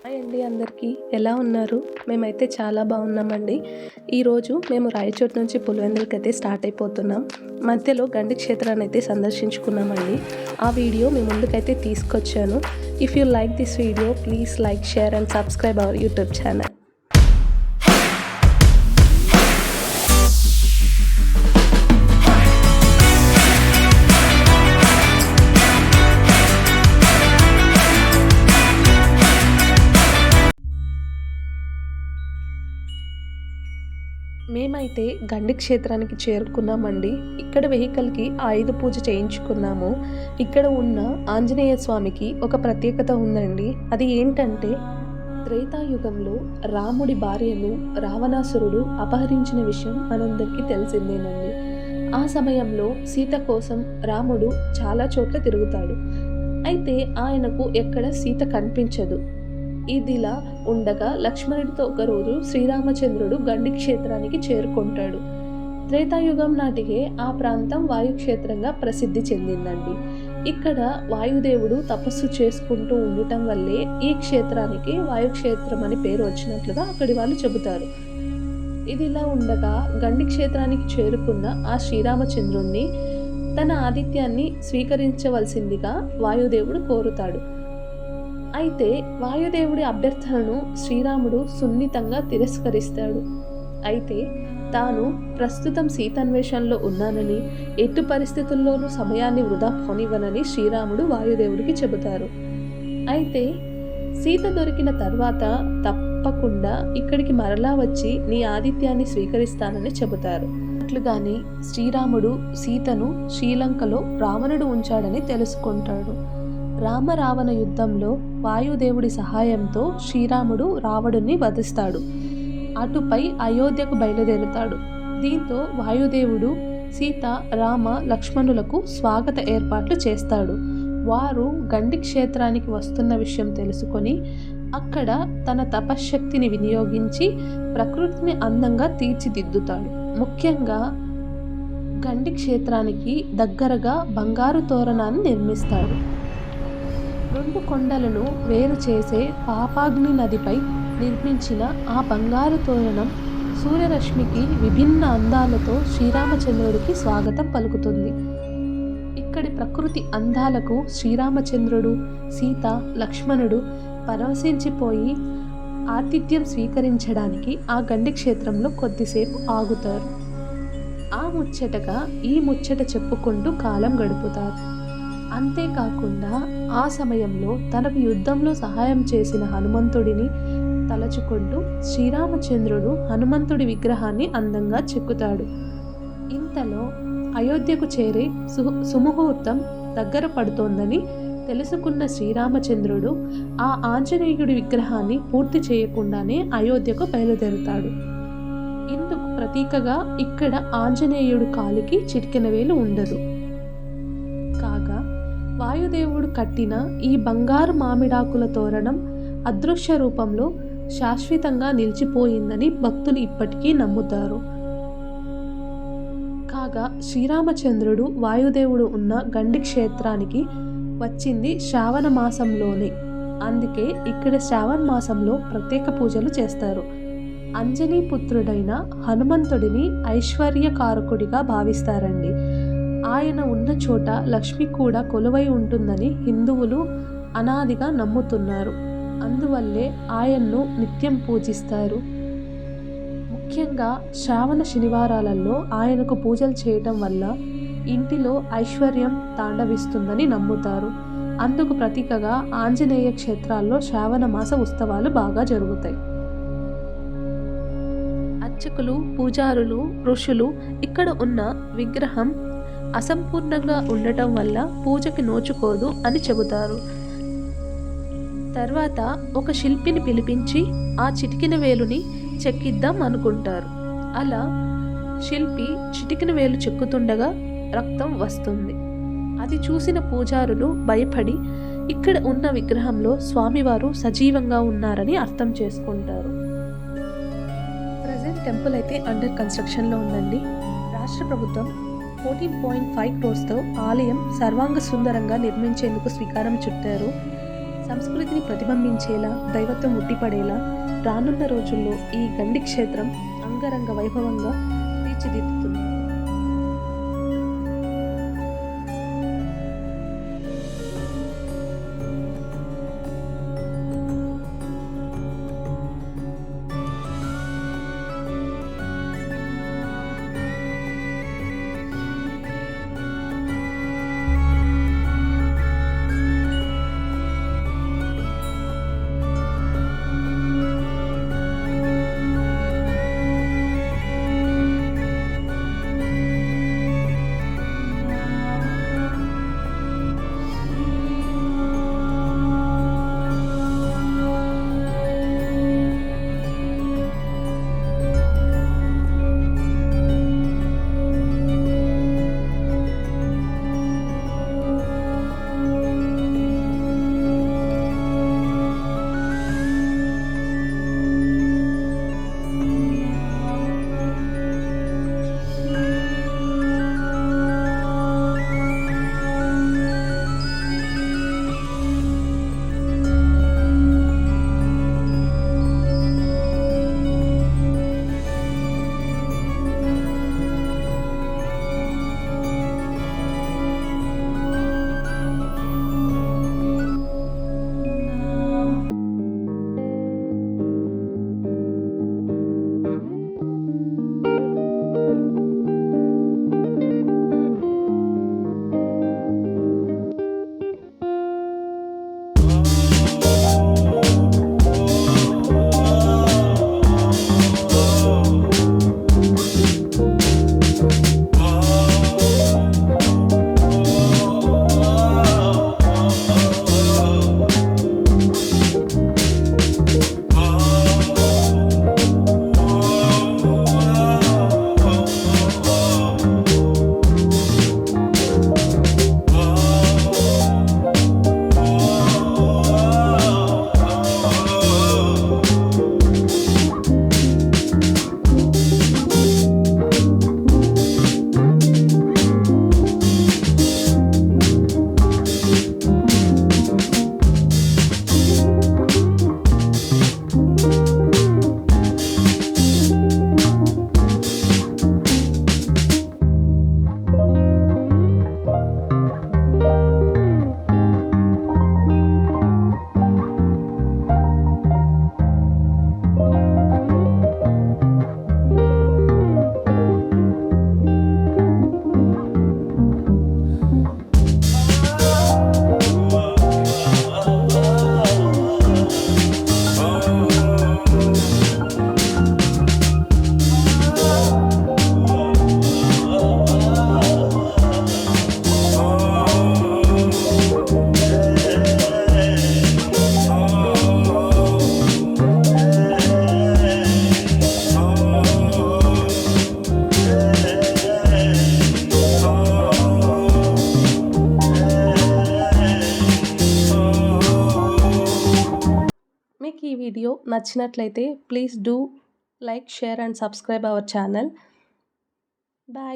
Hi అండి అందరికీ ఎలా ఉన్నారు? మేమైతే చాలా బాగున్నామండి. ఈరోజు మేము రాయచోటి నుంచి పులివెందులకి అయితే స్టార్ట్ అయిపోతున్నాం. మధ్యలో గండి క్షేత్రాన్ని అయితే సందర్శించుకున్నామండి. ఆ వీడియో మీ ముందుకైతే తీసుకొచ్చాను. If you like this video please like, share and subscribe our YouTube channel. మేమైతే గండి క్షేత్రానికి చేరుకున్నామండి. ఇక్కడ వెహికల్కి ఆయుధ పూజ చేయించుకున్నాము. ఇక్కడ ఉన్న ఆంజనేయ స్వామికి ఒక ప్రత్యేకత ఉందండి. అది ఏంటంటే త్రేతాయుగంలో రాముడి భార్యను రావణాసురుడు అపహరించిన విషయం మనందరికీ తెలిసిందేనండి. ఆ సమయంలో సీత కోసం రాముడు చాలా చోట్ల తిరుగుతాడు. అయితే ఆయనకు ఎక్కడ సీత కనిపించదు. ఇదిలా ఉండగా లక్ష్మణుడితో ఒకరోజు శ్రీరామచంద్రుడు గండి క్షేత్రానికి చేరుకుంటాడు. త్రేతాయుగం నాటికే ఆ ప్రాంతం వాయుక్షేత్రంగా ప్రసిద్ధి చెందిందండి. ఇక్కడ వాయుదేవుడు తపస్సు చేసుకుంటూ ఉండటం వల్లే ఈ క్షేత్రానికి వాయుక్షేత్రం అని పేరు వచ్చినట్లుగా అక్కడి వాళ్ళు చెబుతారు. ఇదిలా ఉండగా గండి క్షేత్రానికి చేరుకున్న ఆ శ్రీరామచంద్రుణ్ణి తన ఆతిథ్యాన్ని స్వీకరించవలసిందిగా వాయుదేవుడు కోరుతాడు. అయితే వాయుదేవుడి అభ్యర్థనను శ్రీరాముడు సున్నితంగా తిరస్కరిస్తాడు. అయితే తాను ప్రస్తుతం సీతాన్వేషణలో ఉన్నానని, ఎట్టి పరిస్థితుల్లోనూ సమయాన్ని వృధా పోనివ్వనని శ్రీరాముడు వాయుదేవుడికి చెబుతారు. అయితే సీత దొరికిన తర్వాత తప్పకుండా ఇక్కడికి మరలా వచ్చి నీ ఆతిథ్యాన్ని స్వీకరిస్తానని చెబుతారు. అట్లుగాని శ్రీరాముడు సీతను శ్రీలంకలో రావణుడు ఉంచాడని తెలుసుకుంటాడు. రామరావణ యుద్ధంలో వాయుదేవుడి సహాయంతో శ్రీరాముడు రావణుని వధిస్తాడు. అటుపై అయోధ్యకు బయలుదేరుతాడు. దీంతో వాయుదేవుడు సీత, రామ, లక్ష్మణులకు స్వాగత ఏర్పాట్లు చేస్తాడు. వారు గండి క్షేత్రానికి వస్తున్న విషయం తెలుసుకొని అక్కడ తన తపశ్శక్తిని వినియోగించి ప్రకృతిని అందంగా తీర్చిదిద్దుతాడు. ముఖ్యంగా గండి క్షేత్రానికి దగ్గరగా బంగారు తోరణాన్ని నిర్మిస్తాడు. రెండు కొండలను వేరు చేసే పాపాగ్ని నదిపై నిర్మించిన ఆ బంగారు తోరణం సూర్యరశ్మికి విభిన్న అందాలతో శ్రీరామచంద్రుడికి స్వాగతం పలుకుతుంది. ఇక్కడి ప్రకృతి అందాలకు శ్రీరామచంద్రుడు, సీత, లక్ష్మణుడు పరవశించిపోయి ఆతిథ్యం స్వీకరించడానికి ఆ గండి క్షేత్రంలో కొద్దిసేపు ఆగుతారు. ఆ ముచ్చటగా ఈ ముచ్చట చెప్పుకుంటూ కాలం గడుపుతారు. అంతేకాకుండా ఆ సమయంలో తనకు యుద్ధంలో సహాయం చేసిన హనుమంతుడిని తలచుకుంటూ శ్రీరామచంద్రుడు హనుమంతుడి విగ్రహాన్ని అందంగా చెక్కుతాడు. ఇంతలో అయోధ్యకు చేరే సుముహూర్తం దగ్గర పడుతోందని తెలుసుకున్న శ్రీరామచంద్రుడు ఆ ఆంజనేయుడి విగ్రహాన్ని పూర్తి చేయకుండానే అయోధ్యకు బయలుదేరుతాడు. ఇందుకు ప్రతీకగా ఇక్కడ ఆంజనేయుడు కాలికి చిటికెన వేలు ఉండదు. కాగా వాయుదేవుడు కట్టిన ఈ బంగారు మామిడాకుల తోరణం అదృశ్య రూపంలో శాశ్వతంగా నిలిచిపోయిందని భక్తులు ఇప్పటికీ నమ్ముతారు. కాగా శ్రీరామచంద్రుడు వాయుదేవుడు ఉన్న గండి క్షేత్రానికి వచ్చింది శ్రావణ మాసంలోనే. అందుకే ఇక్కడ శ్రావణ మాసంలో ప్రత్యేక పూజలు చేస్తారు. అంజనీ పుత్రుడైన హనుమంతుడిని ఐశ్వర్యకారకుడిగా భావిస్తారండి. ఆయన ఉన్న చోట లక్ష్మి కూడా కొలువై ఉంటుందని హిందువులు అనాదిగా నమ్ముతున్నారు. అందువల్లే ఆయన్ను నిత్యం పూజిస్తారు. ముఖ్యంగా శ్రావణ శనివారాలలో ఆయనకు పూజలు చేయటం వల్ల ఇంటిలో ఐశ్వర్యం తాండవిస్తుందని నమ్ముతారు. అందుకు ప్రతీకగా ఆంజనేయ క్షేత్రాల్లో శ్రావణ మాస ఉత్సవాలు బాగా జరుగుతాయి. అర్చకులు, పూజారులు, ఋషులు ఇక్కడ ఉన్న విగ్రహం అసంపూర్ణంగా ఉండటం వల్ల పూజకి నోచుకోదు అని చెబుతారు. తర్వాత ఒక శిల్పిని పిలిపించి ఆ చిటికిన వేలుని చెక్కిద్దాం అనుకుంటారు. అలా శిల్పి చిటికిన వేలు చెక్కుతుండగా రక్తం వస్తుంది. అది చూసిన పూజారులు భయపడి ఇక్కడ ఉన్న విగ్రహంలో స్వామివారు సజీవంగా ఉన్నారని అర్థం చేసుకుంటారు. ప్రజెంట్ టెంపుల్ అయితే అండర్ కన్స్ట్రక్షన్లో ఉందండి. రాష్ట్ర ప్రభుత్వం 14.5 crores ఆలయం సర్వాంగ సుందరంగా నిర్మించేందుకు శ్రీకారం చుట్టారు. సంస్కృతిని ప్రతిబింబించేలా, దైవత్వం ఉట్టిపడేలా రానున్న రోజుల్లో ఈ గండి క్షేత్రం అంగరంగ వైభవంగా తీర్చిదిద్దుతుంది. మీకు ఈ వీడియో నచ్చినట్లయితే please do like, share and subscribe our channel. Bye.